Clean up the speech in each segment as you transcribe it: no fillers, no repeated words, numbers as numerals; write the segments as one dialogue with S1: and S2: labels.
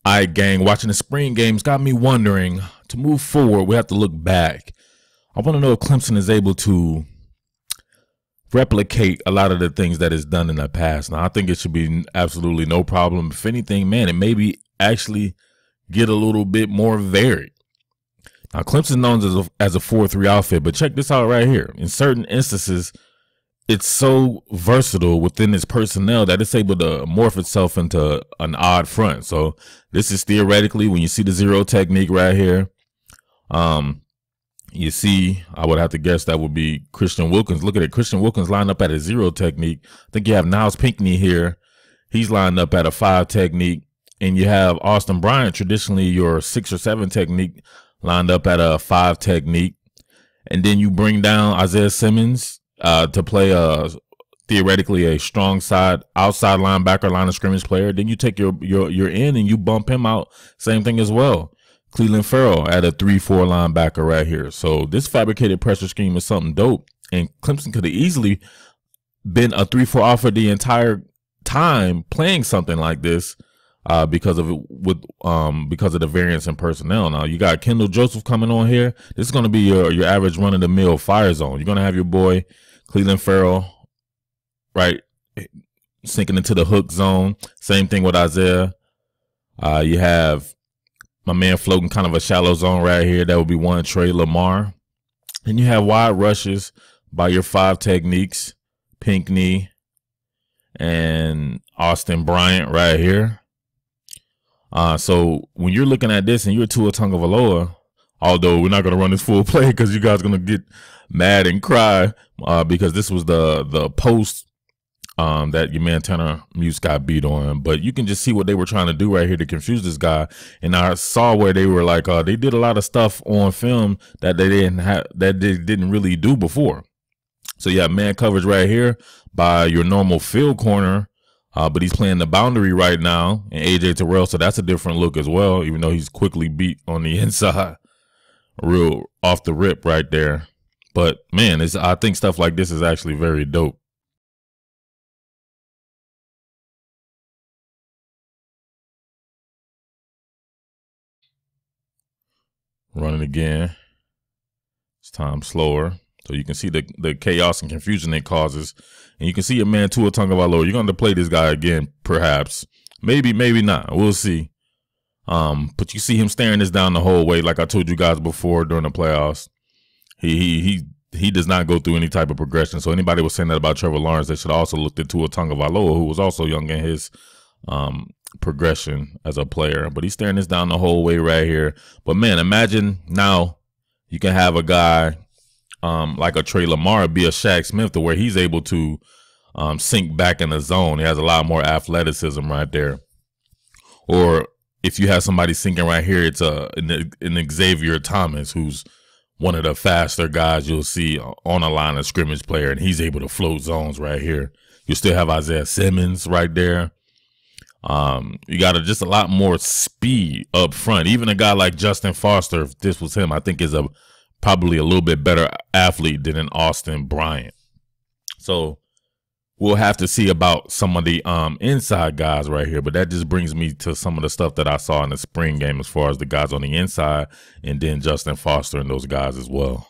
S1: All right, gang, watching the spring games got me wondering, to move forward, we have to look back. I want to know if Clemson is able to replicate a lot of the things that is done in the past. Now, I think it should be absolutely no problem. If anything, man, it maybe actually get a little bit more varied. Now, Clemson known as a 4-3 outfit, but check this out right here. In certain instances, it's so versatile within its personnel that it's able to morph itself into an odd front. So this is theoretically, when you see the zero technique right here, you see, I would have to guess that would be Christian Wilkins. Look at it. Christian Wilkins lined up at a 0 technique. I think you have Niles Pinckney here. He's lined up at a 5 technique. And you have Austin Bryant, traditionally your 6 or 7 technique, lined up at a 5 technique. And then you bring down Isaiah Simmons to play theoretically a strong side outside linebacker, line of scrimmage player. Then you take your end and you bump him out. Same thing as well. Cleveland Farrell at a 3-4 linebacker right here. So this fabricated pressure scheme is something dope. And Clemson could have easily been a 3-4 offer the entire time playing something like this because of the variance in personnel. Now you got Kendall Joseph coming on here. This is going to be your average run of the mill fire zone. You're going to have your boy Cleveland Farrell, right, sinking into the hook zone. Same thing with Isaiah. You have my man floating kind of a shallow zone right here. That would be one Trey Lamar. And you have wide rushes by your 5 techniques, Pinckney and Austin Bryant right here. So when you're looking at this and you're Tua Tagovailoa, although we're not going to run this full play because you guys are going to get mad and cry because this was the post that your man Tanner Muse got beat on. But you can just see what they were trying to do right here to confuse this guy. And I saw where they were like, they did a lot of stuff on film that they didn't really do before. So you have man coverage right here by your normal field corner. But he's playing the boundary right now, and AJ Terrell, so that's a different look as well, even though he's quickly beat on the inside, real off the rip right there. But, man, I think stuff like this is actually very dope. Running again. It's time slower. So you can see the chaos and confusion it causes. And you can see your man Tua Tagovailoa. You're going to play this guy again, perhaps. Maybe, maybe not. We'll see. But you see him staring this down the whole way, like I told you guys before during the playoffs. He does not go through any type of progression. So anybody was saying that about Trevor Lawrence, they should also look at Tua Tagovailoa, who was also young in his progression as a player. But he's staring this down the whole way right here. But, man, imagine now you can have a guy like a Trey Lamar be a Shaq Smith to where he's able to sink back in the zone. He has a lot more athleticism right there. Or if you have somebody sinking right here, it's an Xavier Thomas, who's one of the faster guys you'll see on a line of scrimmage player, and he's able to float zones right here. You still have Isaiah Simmons right there. You got just a lot more speed up front. Even a guy like Justin Foster, if this was him, I think is probably a little bit better athlete than an Austin Bryant. So we'll have to see about some of the inside guys right here. But that just brings me to some of the stuff that I saw in the spring game as far as the guys on the inside, and then Justin Foster and those guys as well.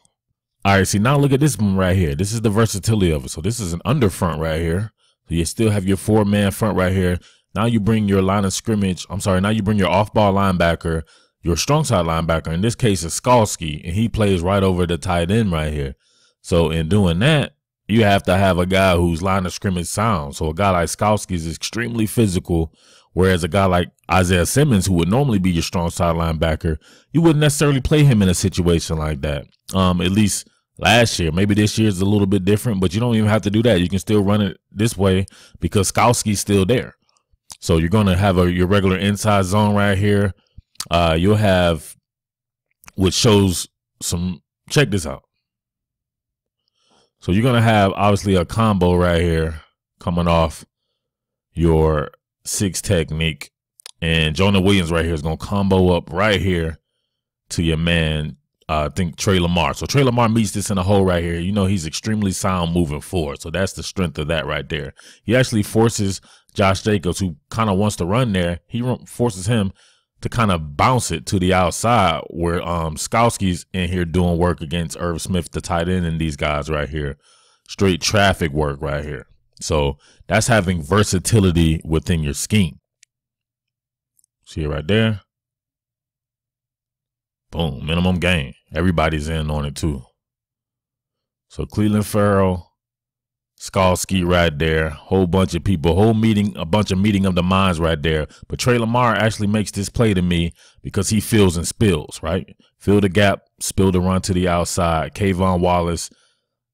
S1: All right, see, now look at this one right here. This is the versatility of it. So this is an under front right here. So you still have your 4-man front right here. Now you bring your line of scrimmage. Now you bring your off-ball linebacker, your strong side linebacker. In this case, is Skalski, and he plays right over the tight end right here. So in doing that, you have to have a guy whose line of scrimmage sound. So a guy like Skalski is extremely physical, whereas a guy like Isaiah Simmons, who would normally be your strong side linebacker, you wouldn't necessarily play him in a situation like that. At least last year. Maybe this year is a little bit different, but you don't even have to do that. You can still run it this way because Skalski's still there. So you're going to have your regular inside zone right here. You'll have, which shows some, check this out. So you're going to have obviously a combo right here coming off your 6 technique. And Jonah Williams right here is going to combo up right here to your man, I think Trey Lamar. So Trey Lamar meets this in a hole right here. You know, he's extremely sound moving forward. So that's the strength of that right there. He actually forces Josh Jacobs, who kind of wants to run there. He forces him to kind of bounce it to the outside where Skowski's in here doing work against Irv Smith, the tight end, and these guys right here. Straight traffic work right here. So that's having versatility within your scheme. See it right there? Boom, minimum gain. Everybody's in on it too. So Cleveland Farrell, Skalski right there, whole bunch of people, a bunch of meeting of the minds right there. But Trey Lamar actually makes this play to me because he fills and spills, right? Fill the gap, spill the run to the outside. Kayvon Wallace,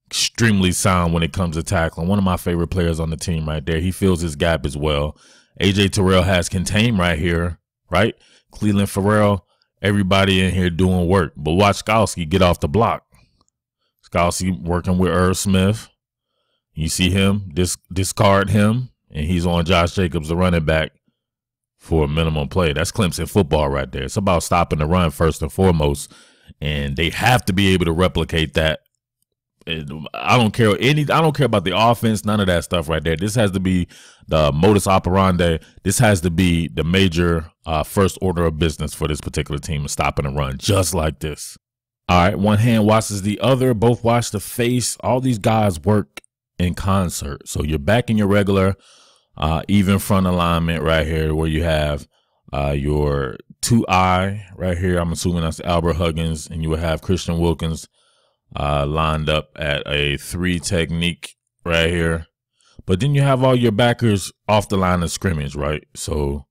S1: extremely sound when it comes to tackling. One of my favorite players on the team right there. He fills his gap as well. AJ Terrell has contained right here, right? Cleveland Farrell, everybody in here doing work. But watch Skalski get off the block. Skalski working with Irv Smith. You see him discard him, and he's on Josh Jacobs, the running back, for a minimum play. That's Clemson football right there. It's about stopping the run first and foremost, and they have to be able to replicate that. I don't care about the offense, none of that stuff right there. This has to be the modus operandi. This has to be the major first order of business for this particular team, stopping the run just like this. All right, one hand washes the other. Both wash the face. All these guys work in concert. So you're back in your regular even front alignment right here where you have your 2-eye right here. I'm assuming that's Albert Huggins, and you will have Christian Wilkins lined up at a 3 technique right here. But then you have all your backers off the line of scrimmage, right? So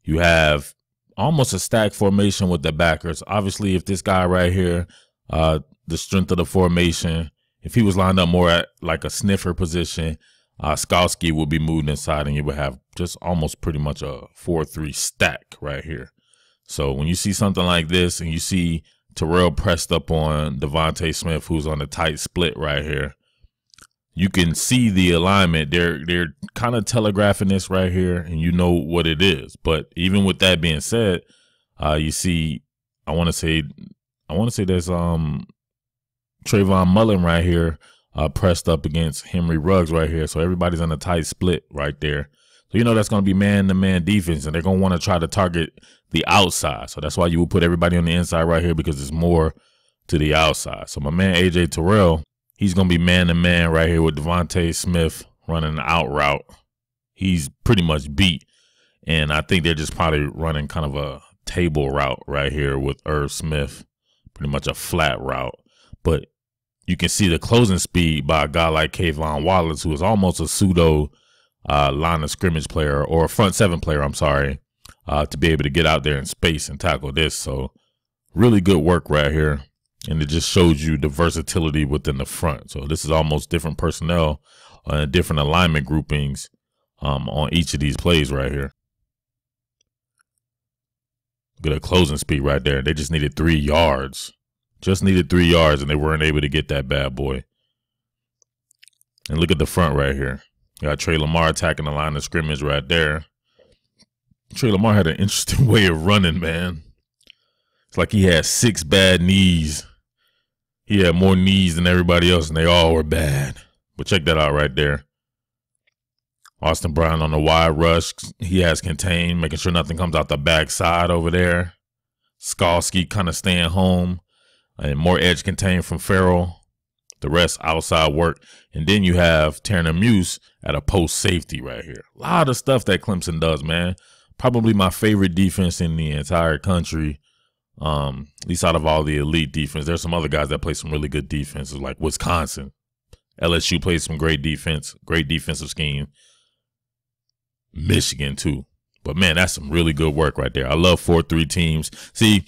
S1: you have almost a stack formation with the backers. Obviously, if this guy right here, the strength of the formation, if he was lined up more at like a sniffer position, Skalski will be moved inside, and you would have just almost pretty much a 4-3 stack right here. So when you see something like this and you see Terrell pressed up on Devontae Smith, who's on the tight split right here, you can see the alignment. They're kind of telegraphing this right here, and you know what it is. But even with that being said, you see, I want to say there's Trayvon Mullen right here pressed up against Henry Ruggs right here. So everybody's on a tight split right there. So you know that's going to be man-to-man defense, and they're going to want to try to target the outside. So that's why you will put everybody on the inside right here, because it's more to the outside. So my man AJ Terrell, he's going to be man-to-man right here with Devontae Smith running the out route. He's pretty much beat, and I think they're just probably running kind of a table route right here with Irv Smith, pretty much a flat route. But you can see the closing speed by a guy like Kayvon Wallace, who is almost a pseudo line of scrimmage player, or a front 7 player, I'm sorry, to be able to get out there in space and tackle this. So really good work right here. And it just shows you the versatility within the front. So this is almost different personnel, different alignment groupings on each of these plays right here. Look at a closing speed right there. They just needed 3 yards. Just needed 3 yards, and they weren't able to get that bad boy. And look at the front right here. You got Trey Lamar attacking the line of scrimmage right there. Trey Lamar had an interesting way of running, man. It's like he had 6 bad knees. He had more knees than everybody else, and they all were bad. But check that out right there. Austin Brown on the wide rush. He has contained, making sure nothing comes out the backside over there. Skalski kind of staying home. And more edge contained from Farrell. The rest outside work. And then you have Tanner Muse at a post safety right here. A lot of stuff that Clemson does, man. Probably my favorite defense in the entire country. At least out of all the elite defense. There's some other guys that play some really good defenses, like Wisconsin. LSU plays some great defense, great defensive scheme. Michigan too. But man, that's some really good work right there. I love 4-3 teams. See,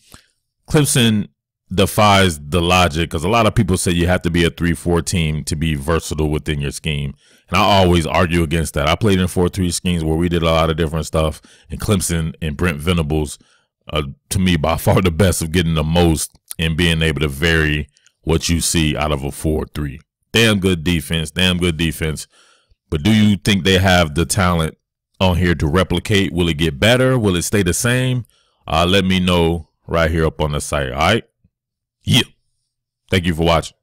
S1: Clemson defies the logic, because a lot of people say you have to be a 3-4 team to be versatile within your scheme. And I always argue against that. I played in 4-3 schemes where we did a lot of different stuff. And Clemson and Brent Venables, to me, by far the best of getting the most and being able to vary what you see out of a 4-3. Damn good defense, damn good defense. But do you think they have the talent on here to replicate? Will it get better? Will it stay the same? Let me know right here up on the site. All right. Yeah. Thank you for watching.